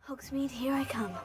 Hogsmeade, here I come.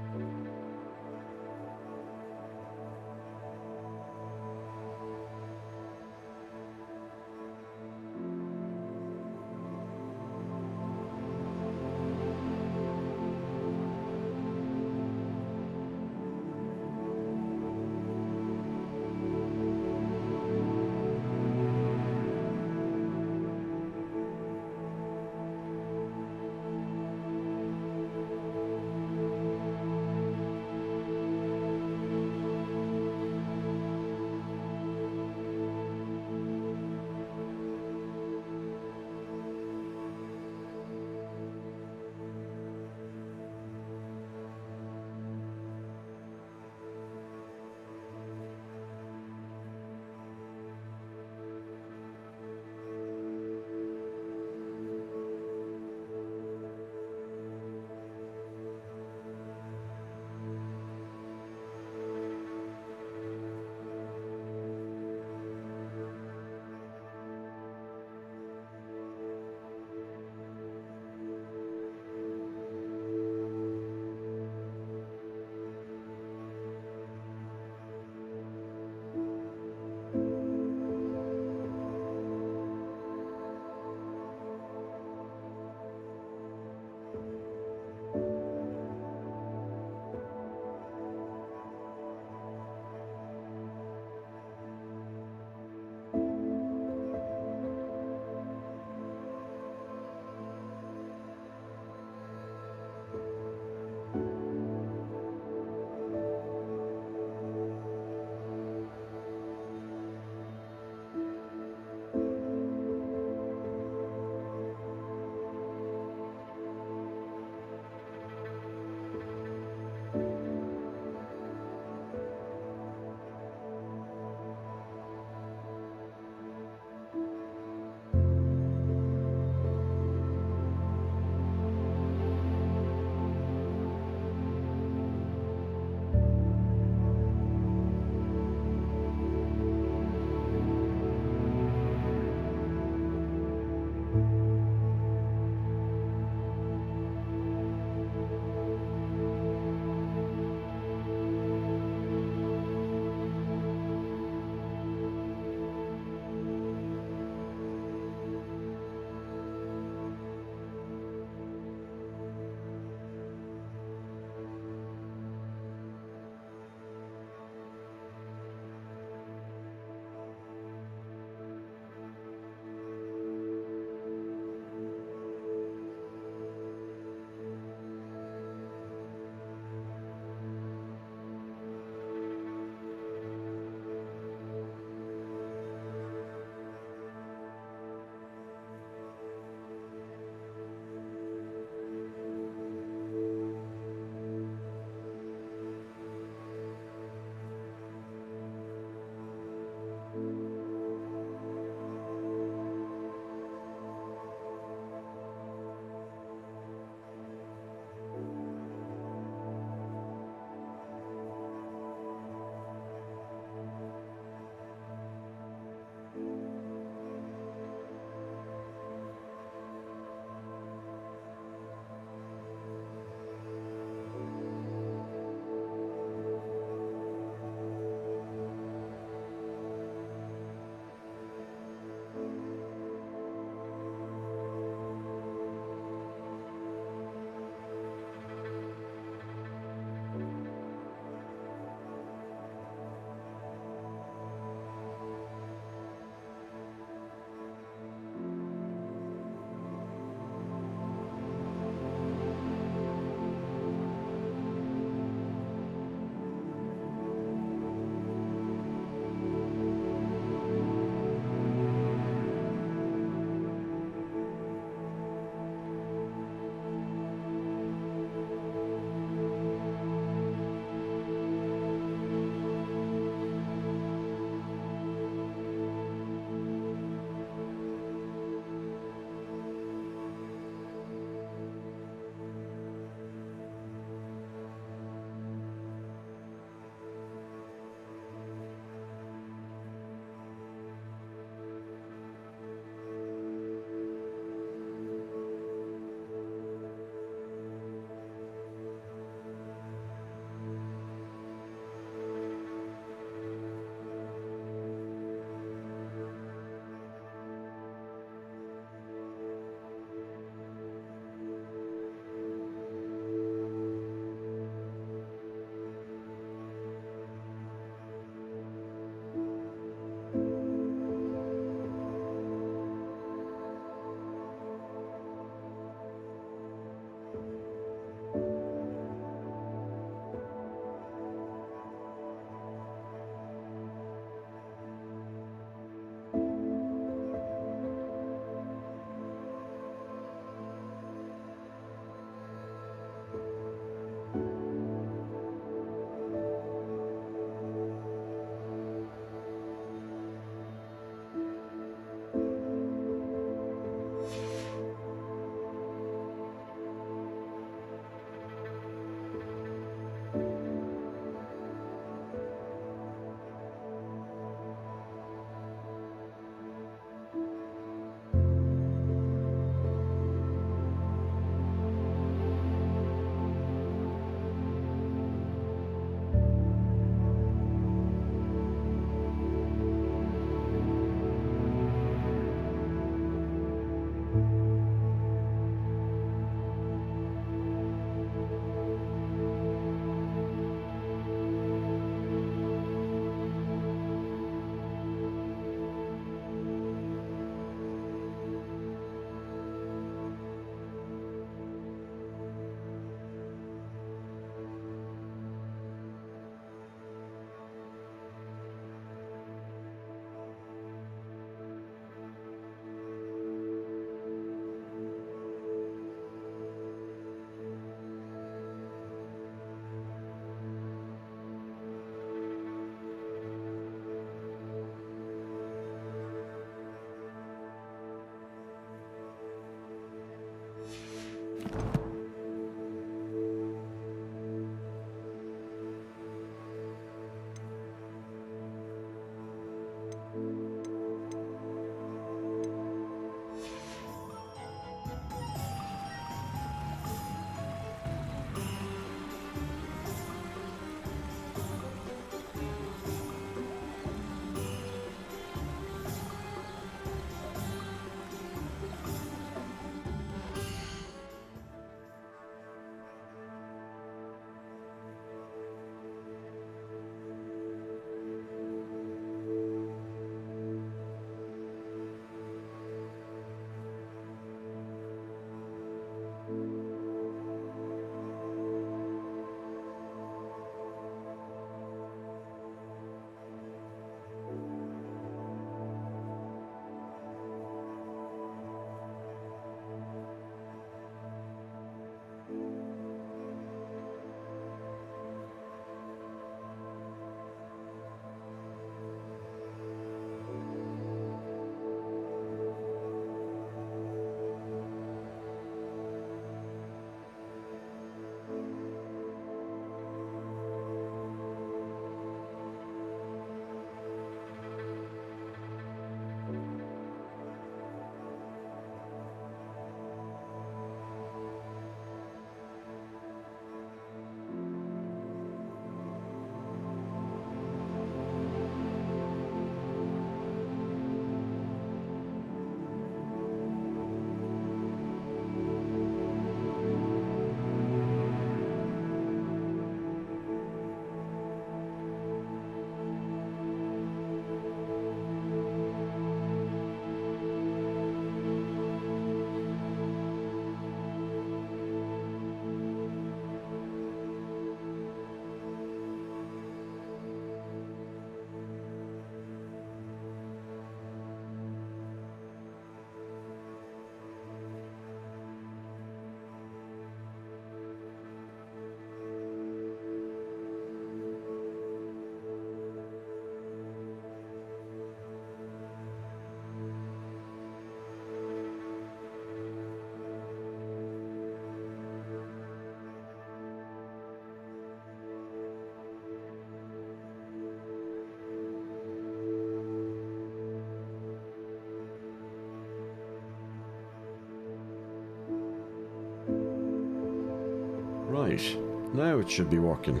Right, now it should be working.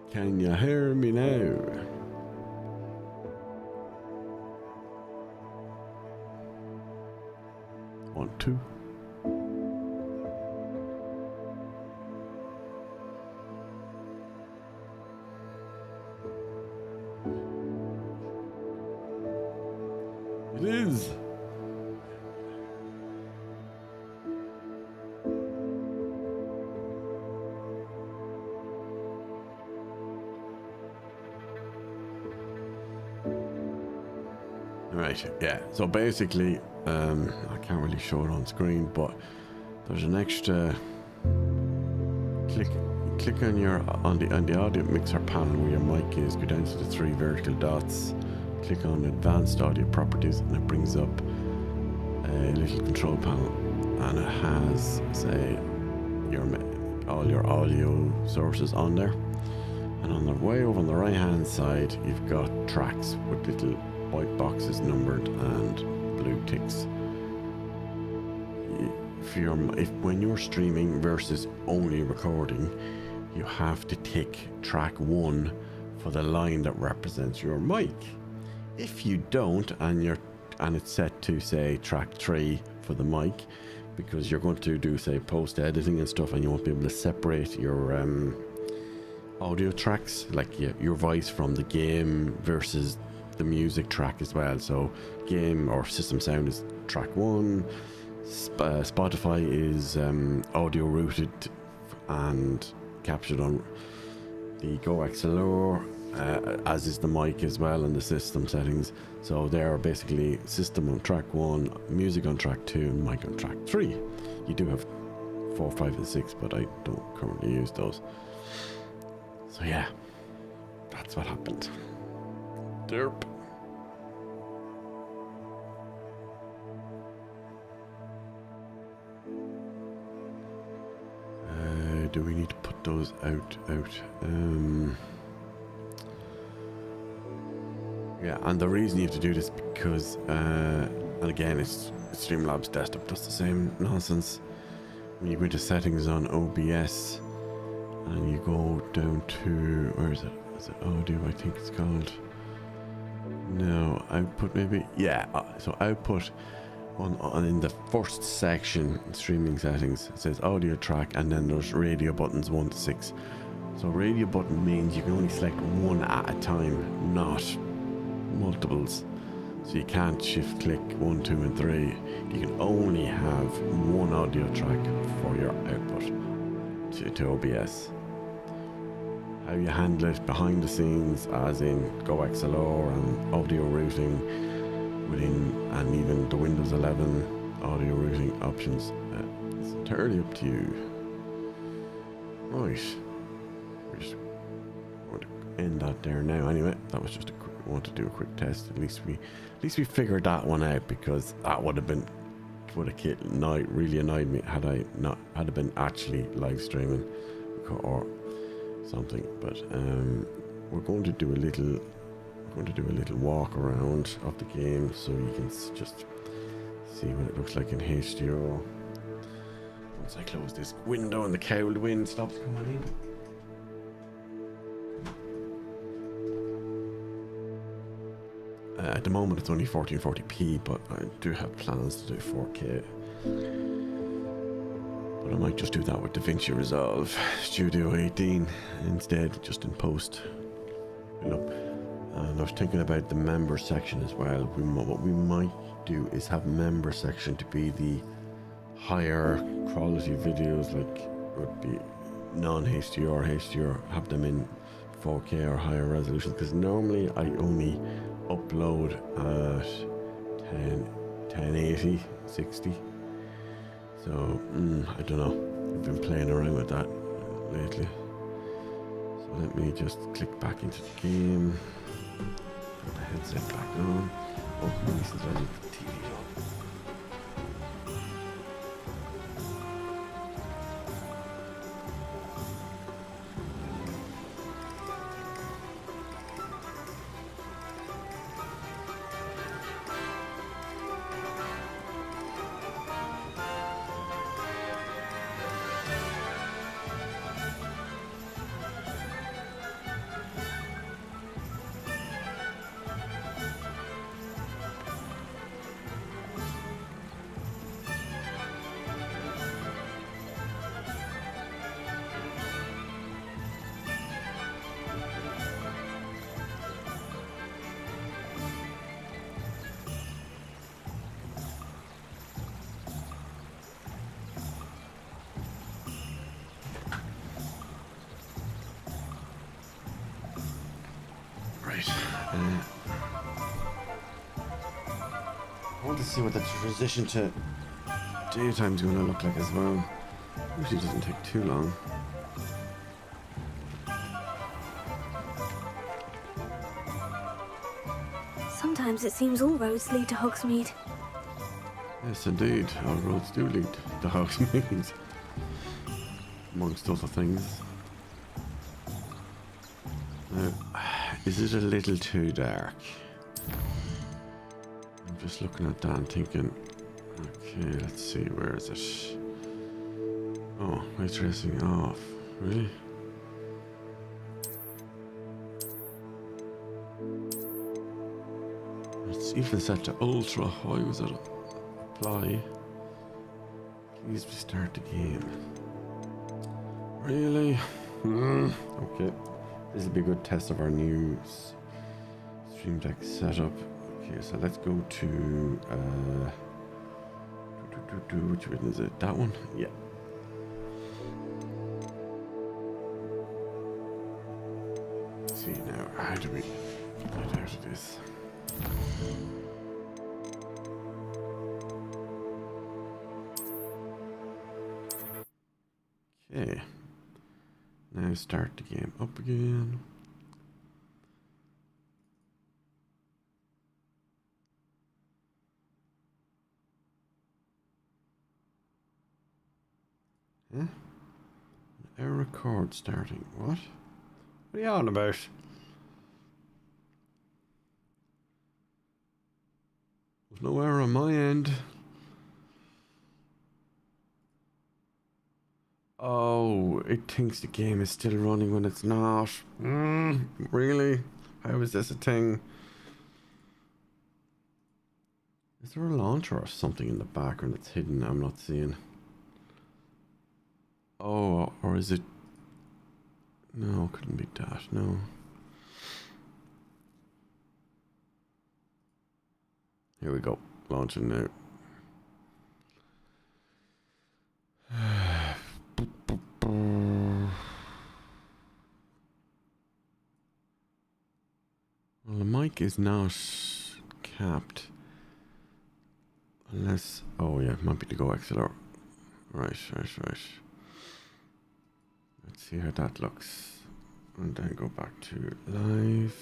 Can you hear me now? One, two. It is. Right, yeah, so basically, I can't really show it on screen, but there's an extra click on the audio mixer panel where your mic is, go down to the 3 vertical dots, click on advanced audio properties, and it brings up a little control panel, and it has, say, all your audio sources on there, and on the way over on the right hand side you've got tracks with little white boxes numbered and blue ticks. When you're streaming versus only recording, you have to tick track 1 for the line that represents your mic. If you don't, and it's set to say track 3 for the mic, because you're going to do, say, post editing and stuff, and you won't be able to separate your audio tracks, like your voice from the game versus the music track as well. So game or system sound is track 1, Spotify is audio routed and captured on the GoXLR, as is the mic as well, and the system settings. So they're basically system on track 1, music on track 2, and mic on track 3. You do have 4, 5 and 6, but I don't currently use those. So yeah, that's what happened. Derp. Do we need to put those out? Yeah, and the reason you have to do this because, and again, it's Streamlabs desktop does the same nonsense. When you go into settings on OBS and you go down to, where is it? Is it audio? I think it's called. No, output maybe. Yeah, so output. In the first section, streaming settings, it says audio track, and then there's radio buttons 1 to 6. So radio button means you can only select one at a time, not multiples. So you can't shift click 1, 2 and 3. You can only have one audio track for your output to OBS. How you handle it behind the scenes, as in GoXLR and audio routing within, and even the Windows 11 audio routing options, it's entirely up to you. Right, we just want to end that there now. Anyway, that was just I want to do a quick test. At least we figured that one out, because that would have really annoyed me had it been actually live streaming or something. But we're going to do a little walk around of the game so you can just see what it looks like in HDR. Once I close this window and the cold wind stops coming in. At the moment it's only 1440p, but I do have plans to do 4K. But I might just do that with DaVinci Resolve Studio 18 instead, just in post. And I was thinking about the member section as well. What we might do is have member section to be the higher quality videos, like would be non-HDR, HDR, have them in 4K or higher resolution, because normally I only upload at 1080, 60. So I don't know, I've been playing around with that lately. So let me just click back into the game. Put the headset back on. Oh, this is ready for TV on. Right. I want to see what the transition to daytime's going to look like as well. Usually doesn't take too long. Sometimes it seems all roads lead to Hogsmeade. Yes, indeed. All roads do lead to Hogsmeade. Amongst other things. Now, is it a little too dark? I'm just looking at that and thinking, okay, let's see, where is it? Oh, ray tracing off. Really? It's even set to ultra. Why was it apply? Please restart the game. Really? Okay. This will be a good test of our new Stream Deck setup. Okay, so let's go to which one is it? That one? Yeah. Let's see now, how do we get out of this? Okay. Now start the game up again. Huh? Error record starting. What? What are you on about? There's no error on my end. Oh, it thinks the game is still running when it's not. Really? How is this a thing? Is there a launcher or something in the background that's hidden I'm not seeing? Oh, or is it... No, couldn't be that, no. Here we go, launching now. Well, the mic is not capped. Unless... Oh yeah, it might be to go XLR. Right. Let's see how that looks. And then go back to live.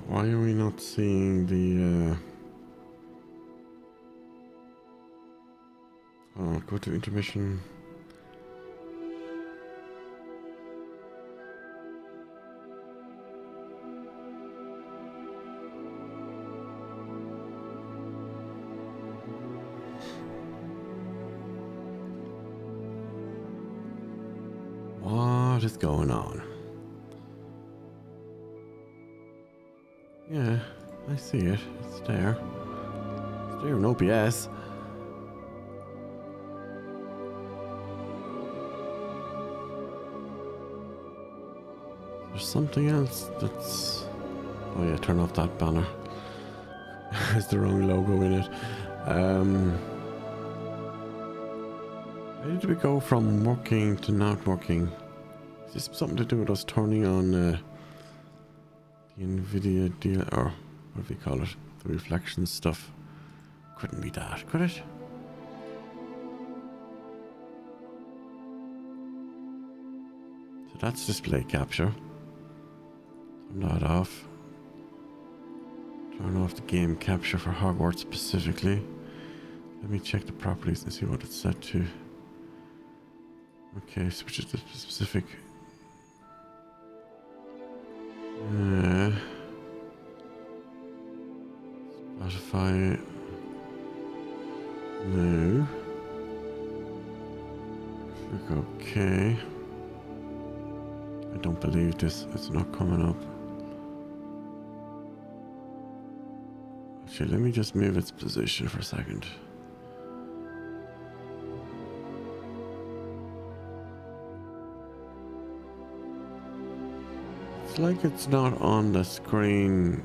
Why are we not seeing the... go to intermission. What is going on? Yeah, I see it. It's there. It's there in OBS. There's something else that's... Oh yeah, turn off that banner. There's the wrong logo in it. How did we go from working to not working? Is this something to do with us turning on the NVIDIA deal, or what do we call it? The reflection stuff. Couldn't be that, could it? So that's display capture. Turn that off. Turn off the game capture for Hogwarts specifically. Let me check the properties and see what it's set to. Okay, switch it to specific. Spotify. No. Click OK. I don't believe this. It's not coming up. Actually, let me just move its position for a second. It's like it's not on the screen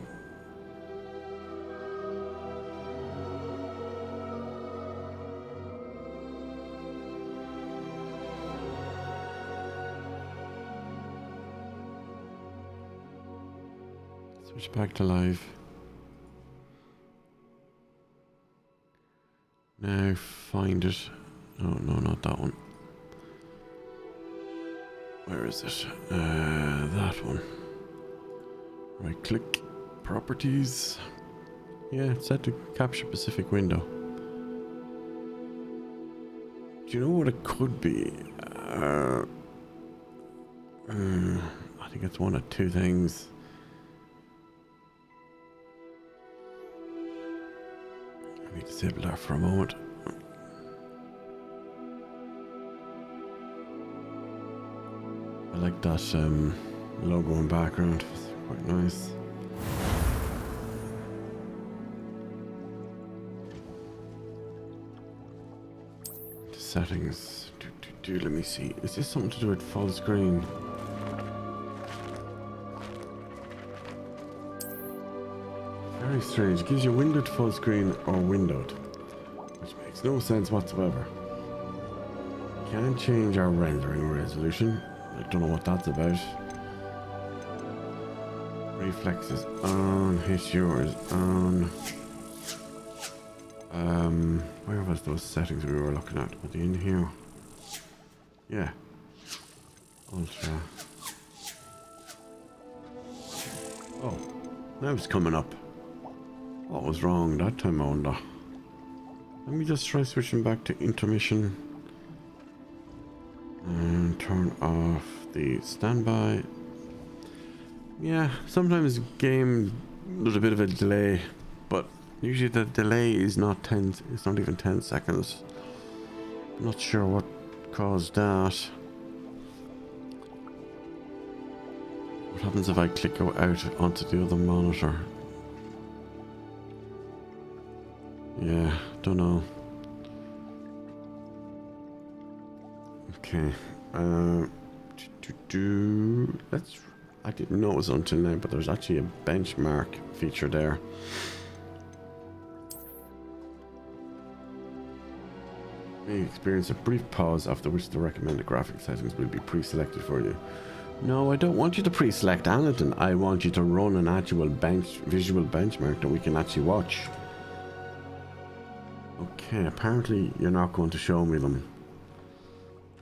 Switch back to live. Now find it. Oh no, not that one. Where is it? That one. Right click, properties. Yeah, it's set to capture Pacific window. Do you know what it could be? I think it's one of two things. Let me disable that for a moment. I like that logo in background. It's quite nice. The settings. Let me see. Is this something to do with full screen? Very strange. It gives you windowed full screen or windowed, which makes no sense whatsoever. Can't change our rendering resolution. I don't know what that's about. Reflex is on. HDR is on. Where was those settings we were looking at? Are they in here? Yeah. Ultra. Oh, now it's coming up. What was wrong that time, I wonder? Let me just try switching back to intermission. And turn off the standby. Yeah, sometimes game there's a bit of a delay, but usually the delay is not 10, it's not even 10 seconds. I'm not sure what caused that. What happens if I click go out onto the other monitor? Yeah, don't know. Okay. Let's. I didn't know it was until now, but there's actually a benchmark feature there. You experience a brief pause after which the recommended graphic settings will be pre-selected for you. No, I don't want you to pre-select anything. I want you to run an actual visual benchmark that we can actually watch. Okay, apparently you're not going to show me them.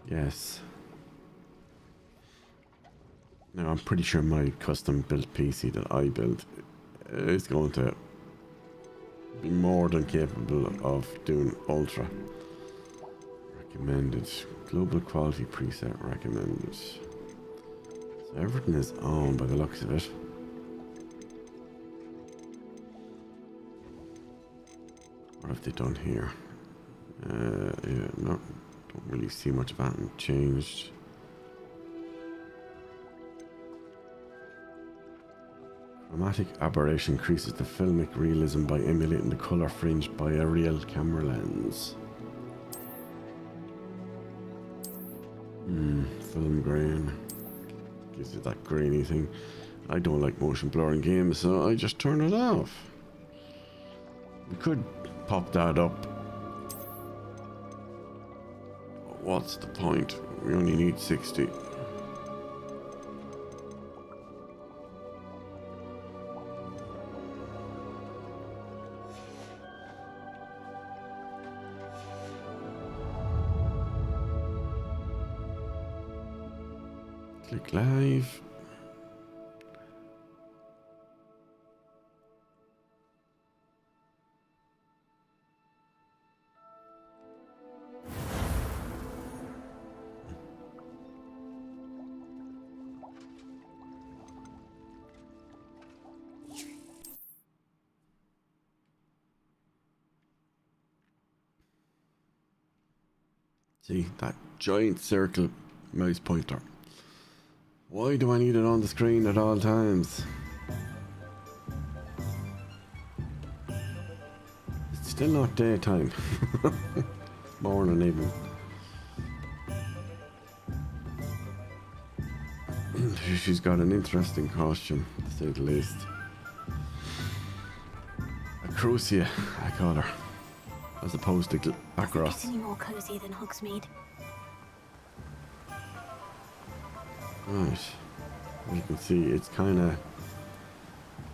Yes. Now I'm pretty sure my custom built PC that I built is going to be more than capable of doing ultra. Recommended. Global quality preset recommended. So everything is on by the looks of it. What have they done here? Yeah, no, don't really see much of that changed. Chromatic aberration increases the filmic realism by emulating the color fringed by a real camera lens. Film grain. Gives it that grainy thing. I don't like motion blur in games, so I just turn it off. We could pop that up. What's the point? We only need 60. Click live. See that giant circle mouse pointer. Why do I need it on the screen at all times? It's still not daytime. Morning even. She's got an interesting costume, to say the least. A Crucia, I call her. As opposed to Akros. Is it any more cozy than Hogsmeade? Right. As you can see, it's kind of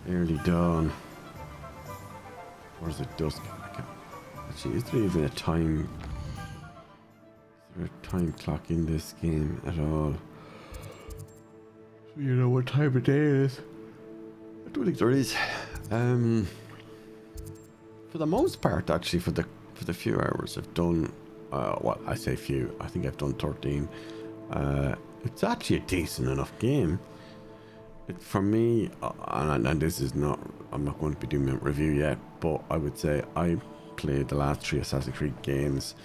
Early dawn. Or is it dusk? Actually, is there even a time? Is there a time clock in this game at all? So you know what time of day it is? I don't think there is. For the most part, actually, for the few hours I've done, well, I say few. I think I've done 13. It's actually a decent enough game. For me, and this is not, I'm not going to be doing a review yet, but I would say I played the last 3 Assassin's Creed games,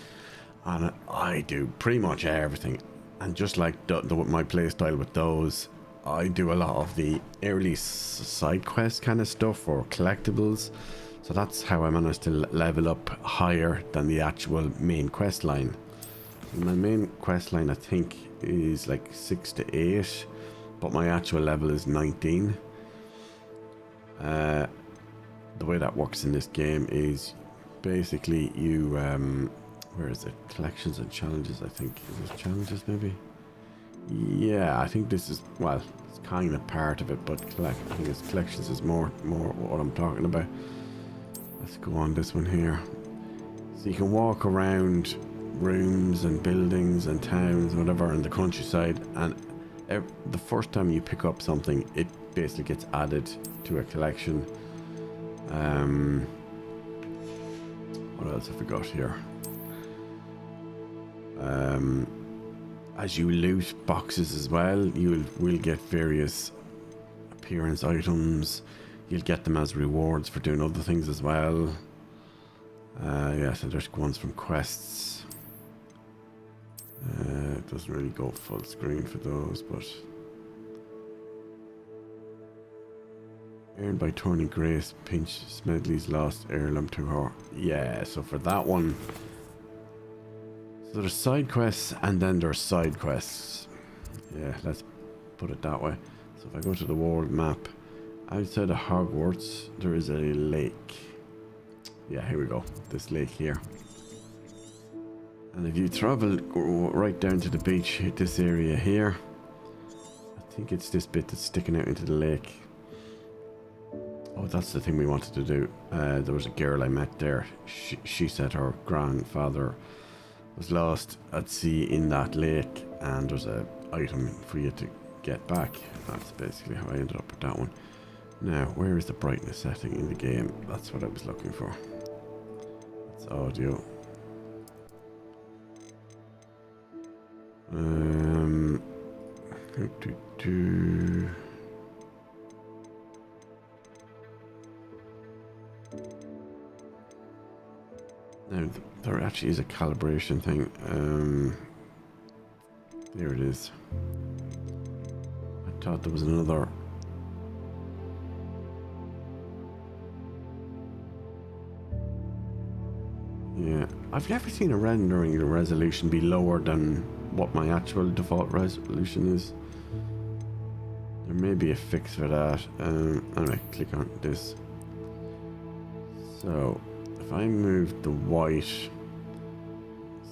and I do pretty much everything. And just like my play style with those, I do a lot of the early side quest kind of stuff or collectibles. So that's how I managed to level up higher than the actual main quest line. My main quest line, I think, is like 6 to 8. But my actual level is 19. The way that works in this game is basically you, where is it? Collections and challenges, I think. Is it challenges, maybe? Yeah, I think this is, well, it's kind of part of it, but I think it's collections is more what I'm talking about. Let's go on this one here. So you can walk around rooms and buildings and towns and whatever in the countryside, and the first time you pick up something, it basically gets added to a collection. What else have we got here? As you loot boxes as well, you will get various appearance items. You'll get them as rewards for doing other things as well. Yeah, so there's ones from quests. It doesn't really go full screen for those, but earned by turning Grace Pinch Smedley's lost heirloom to her. Yeah, so for that one, so there's side quests and then there's side quests. Yeah, let's put it that way. So if I go to the world map, outside of Hogwarts, there is a lake. Yeah, here we go. This lake here. And if you travel right down to the beach, hit this area here. I think it's this bit that's sticking out into the lake. Oh, that's the thing we wanted to do. There was a girl I met there. She said her grandfather was lost at sea in that lake, and there's an item for you to get back. That's basically how I ended up with that one. Now, where is the brightness setting in the game? That's what I was looking for. That's audio. Now, there actually is a calibration thing. There it is. I thought there was another. Yeah, I've never seen a rendering resolution be lower than what my actual default resolution is. There may be a fix for that. Anyway, click on this. So, if I move the white,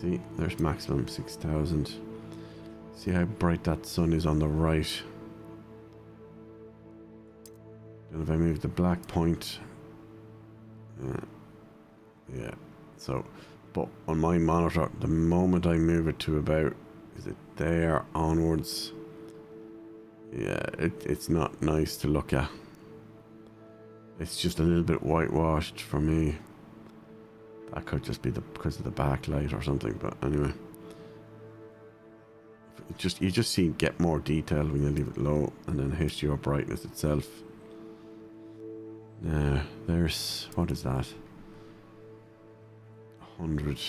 see, there's maximum 6000. See how bright that sun is on the right. And if I move the black point, yeah. So, but on my monitor, the moment I move it to about, is it there onwards? Yeah, it's not nice to look at. It's just a little bit whitewashed for me. That could just be because of the backlight or something, but anyway. You just see get more detail when you leave it low, and then HDR brightness itself. Now, there's, what is that? 100.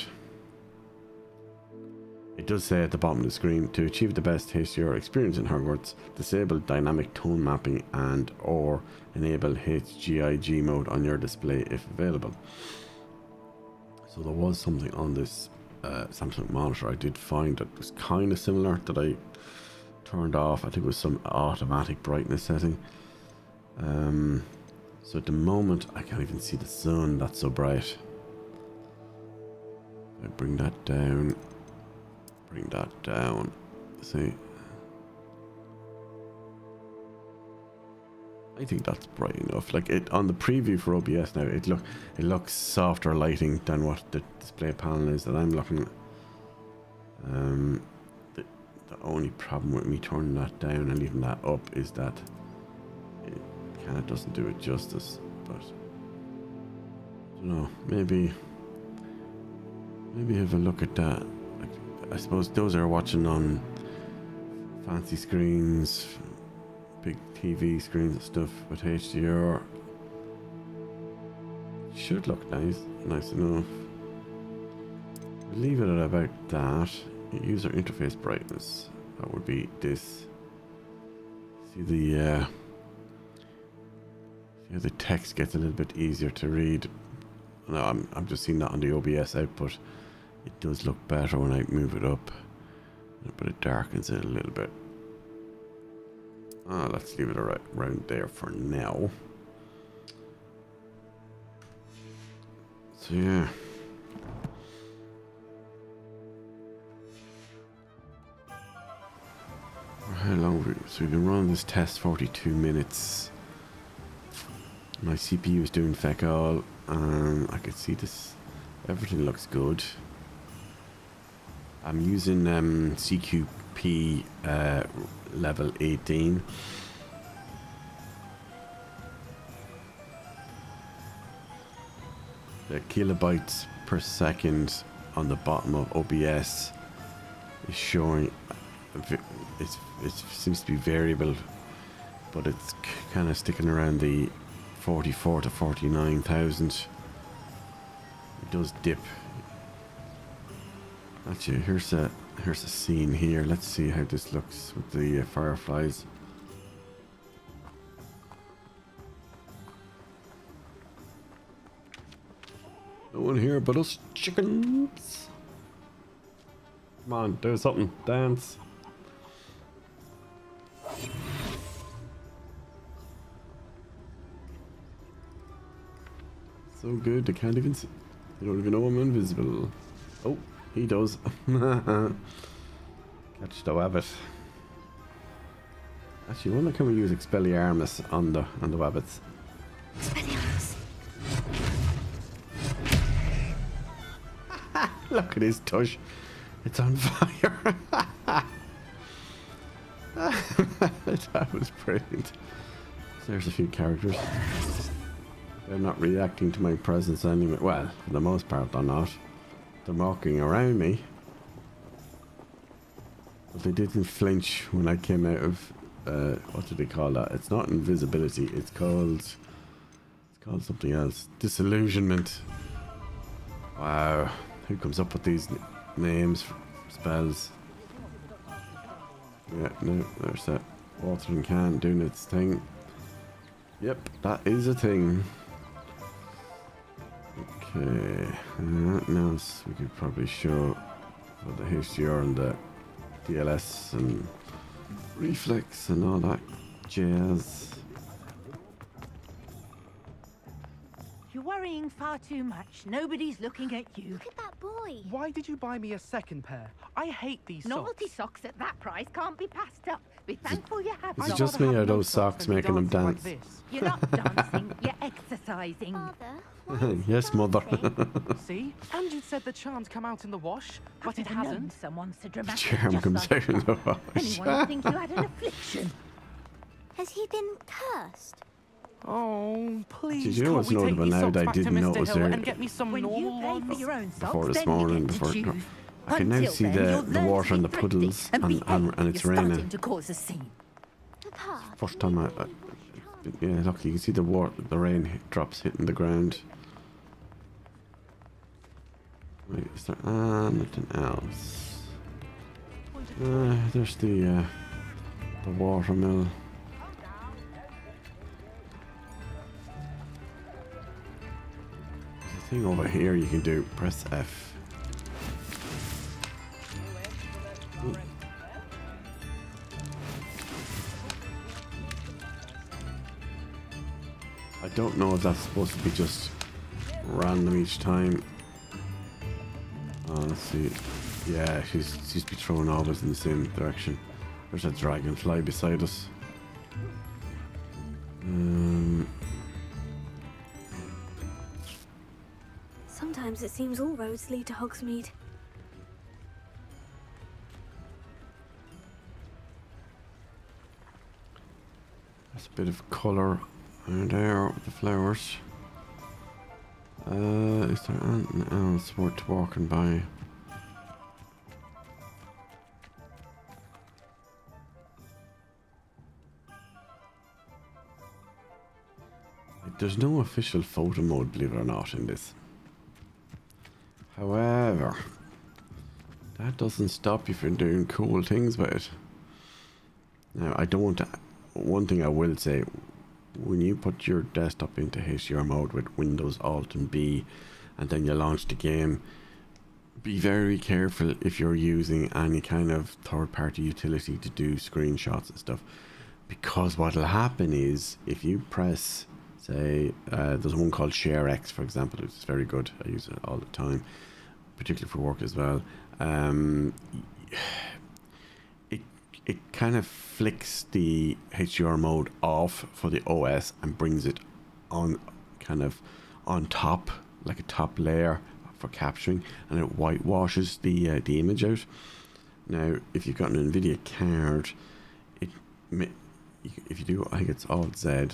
It does say at the bottom of the screen, to achieve the best HDR experience in Hogwarts, disable dynamic tone mapping and or enable HGIG mode on your display if available. So there was something on this Samsung monitor I did find that was kind of similar that I turned off. I think it was some automatic brightness setting. So at the moment I can't even see the sun, that's so bright. I bring that down. Bring that down. See. I think that's bright enough. Like it on the preview for OBS now, it looks softer lighting than what the display panel is that I'm looking at. The only problem with me turning that down and leaving that up is that it kind of doesn't do it justice. But I don't know, maybe have a look at that. Like, I suppose those are watching on fancy screens, big TV screens and stuff with HDR. Should look nice enough. We'll leave it at about that. User interface brightness, that would be this. See the text gets a little bit easier to read. No, I'm just seeing that on the OBS output. It does look better when I move it up, but it darkens it a little bit. Let's leave it around there for now. So yeah. How long? So we've been running this test 42 minutes. My CPU is doing feck all. I can see this. Everything looks good. I'm using CQP level 18. The kilobytes per second on the bottom of OBS is showing. It seems to be variable, but it's kind of sticking around the 44 to 49,000. It does dip. Actually, here's a scene here. Let's see how this looks with the fireflies. No one here but us chickens. Come on, do something. Dance. So good, they can't even see. They don't even know I'm invisible. Oh, he does. Catch the wabbit. Actually, I wonder can we use Expelliarmus on the wabbits? Expelliarmus. Look at his tush. It's on fire. That was brilliant. There's a few characters. They're not reacting to my presence anyway. Well, for the most part, they're not. They're walking around me. But they didn't flinch when I came out of... what do they call that? It's not invisibility. It's called something else. Disillusionment. Wow. Who comes up with these names, spells? Yeah, no, there's that watering can doing its thing. Yep, that is a thing. Okay, what else we could probably show for the HDR and the DLS and reflex and all that jazz. You're worrying far too much. Nobody's looking at you. Look at that boy. Why did you buy me a second pair? I hate these Novelty socks. socks at that price can't be passed up. Be thankful you have Is them. it just me or those socks making them dance? Like this. You're not dancing, you're exercising. Father, why is Yes, mother. dancing? See? And you said the charm's come out in the wash, but it I've never known hasn't. someone so dramatic. Charm just comes like out in the that. wash. Anyone would think you had an affliction. Has he been cursed? Oh, please, you know can't what's we take notable these now socks that I back to didn't Mr. notice Hill there and get me some When you normal pay for ones? your own socks, Before this then you morning, get to before choose. I can now Until see then, the you'll learn water to and the be thrifty puddles and and it's you're raining. starting to cause a scene. Papa, First time yeah, look, you can see the rain drops hitting the ground. Wait, is there anything else? There's the watermill. There's a thing over here you can do. Press F. Ooh. I don't know if that's supposed to be just random each time. Let's see. Yeah, she's be throwing always in the same direction. There's a dragonfly beside us. Sometimes it seems all roads lead to Hogsmeade. There's a bit of colour in there with the flowers. Is there anything else worth walking by? There's no official photo mode, believe it or not, in this. However, that doesn't stop you from doing cool things with it. Now, I don't... One thing I will say, when you put your desktop into HDR mode with Windows Alt and B, and then you launch the game, be very careful if you're using any kind of third-party utility to do screenshots and stuff. Because what'll happen is, if you press... Say, there's one called ShareX, for example, which is very good. I use it all the time, particularly for work as well. It kind of flicks the HDR mode off for the OS and brings it on, kind of on top, like a top layer for capturing, and it whitewashes the image out. Now, if you've got an NVIDIA card, if you do, I think it's Alt Z.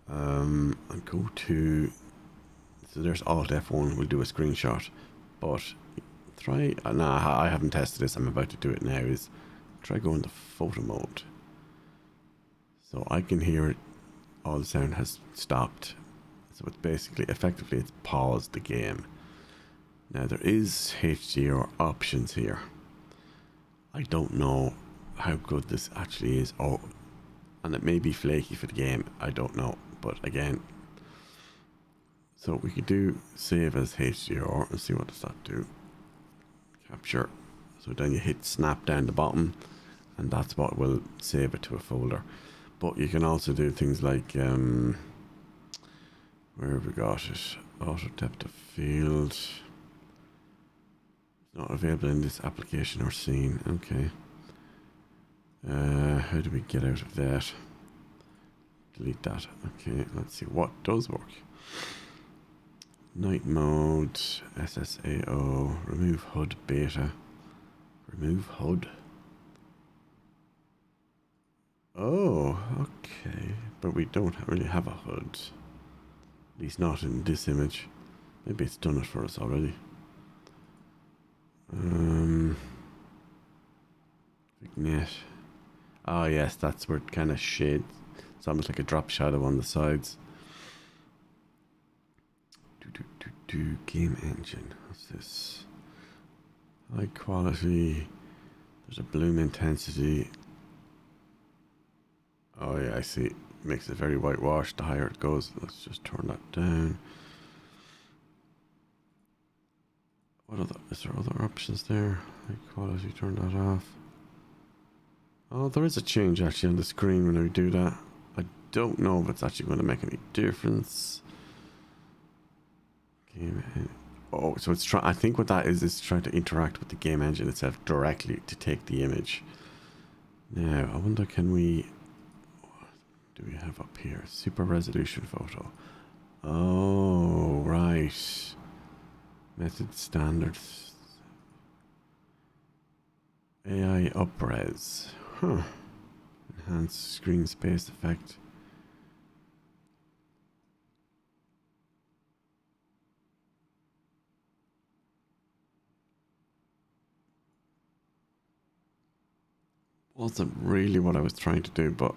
And go to, so there's Alt F1, we'll do a screenshot, but try, nah, I haven't tested this, I'm about to do it now, is try going to photo mode. So I can hear it, all the sound has stopped, so it's basically, effectively it's paused the game. Now there is HDR options here. I don't know how good this actually is, and it may be flaky for the game, I don't know. But again, so we could do save as HDR and see what does that do. Capture. So then you hit snap down the bottom, and that's what will save it to a folder. But you can also do things like, where have we got it? Auto depth of field. It's not available in this application or scene. Okay. How do we get out of that? Delete that. Okay, let's see what does work. Night mode, SSAO, remove HUD beta, remove HUD. Oh, okay, but we don't really have a HUD. At least not in this image. Maybe it's done it for us already. Vignette. Oh yes, that's where it kind of shades. It's almost like a drop shadow on the sides. Game engine. What's this? High quality. There's a bloom intensity. Oh yeah, I see. Makes it very whitewashed the higher it goes. Let's just turn that down. What other? Is there other options there? High quality. Turn that off. Oh, there is a change actually on the screen when we do that. I don't know if it's actually going to make any difference. Oh, so it's I think what that is trying to interact with the game engine itself directly to take the image. Now, I wonder, can we... What do we have up here? Super resolution photo. Oh, right. Method standards. AI upres. Huh. Enhanced screen space effect. Wasn't really what I was trying to do, but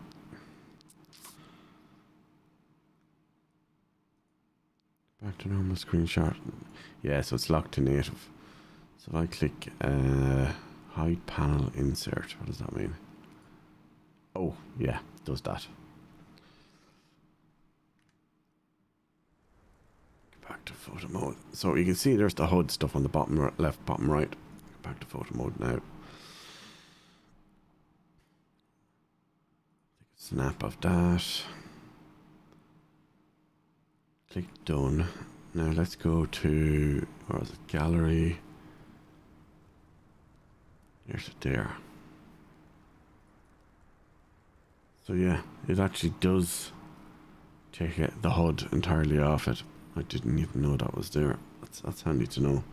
back to normal screenshot. Yeah, so it's locked to native. So if I click hide panel insert, what does that mean? Oh, yeah, it does that. Back to photo mode. So you can see there's the HUD stuff on the bottom left, bottom right. Back to photo mode now. Snap of that. Click done. Now let's go to, where is it? Gallery. There's it there. So yeah, it actually does take the HUD entirely off it. I didn't even know that was there. That's handy to know.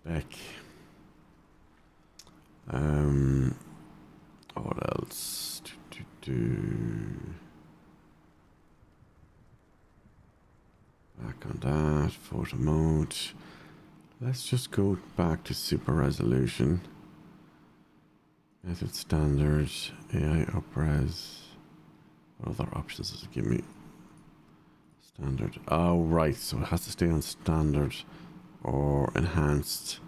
Back. What else? Back on that. Photo mode. Let's just go back to super resolution. Method standard. AI upres. What other options does it give me? Standard. Oh, right. So it has to stay on standard or enhanced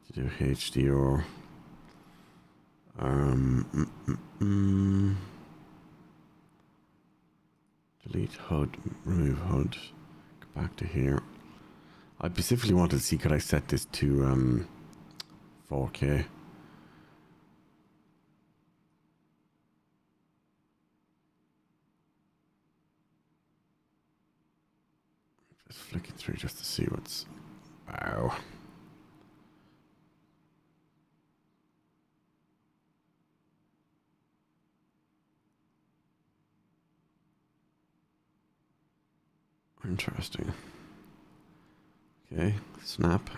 to do HDR. Delete HUD, remove HUD. Go back to here. I specifically wanted to see could I set this to 4K. Just flicking through just to see what's... Wow. Interesting. Okay, snap.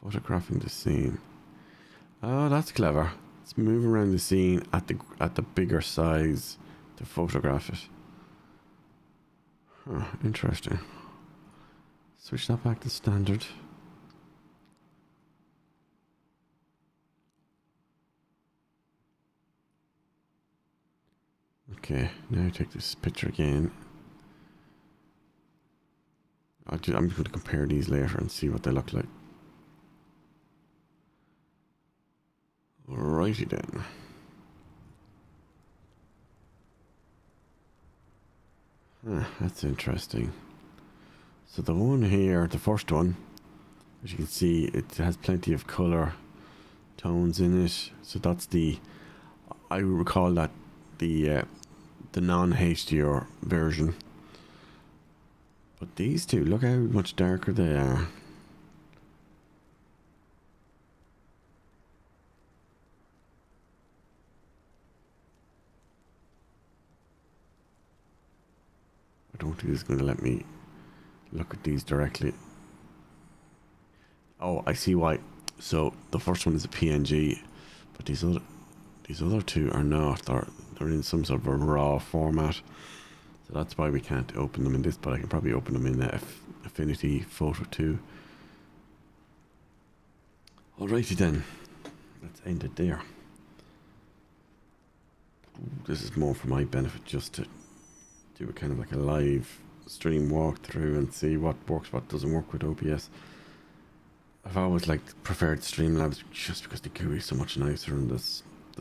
Photographing the scene. Oh, that's clever. Let's move around the scene at the bigger size to photograph it. Huh, interesting. Switch that back to standard. Okay, now take this picture again. I'm going to compare these later and see what they look like. Alrighty then. Huh, that's interesting. So the one here, the first one, as you can see, it has plenty of color tones in it. So that's the, I recall that the non-HDR version. But these two, look how much darker they are. I don't think it's going to let me look at these directly. Oh, I see why. So the first one is a PNG, but these other two are not. They're in some sort of a raw format. So that's why we can't open them in this, but I can probably open them in Affinity Photo 2. Alrighty then. Let's end it there. This is more for my benefit, just to do a kind of like a live stream walkthrough and see what works, what doesn't work with OBS. I've always preferred Streamlabs just because the GUI is so much nicer and the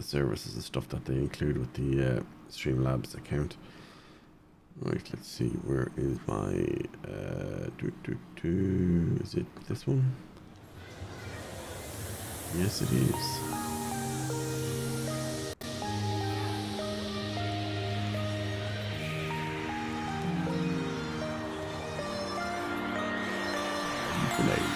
services and stuff that they include with the Streamlabs account. Right, let's see, where is my is it this one? Yes, it is. Good night.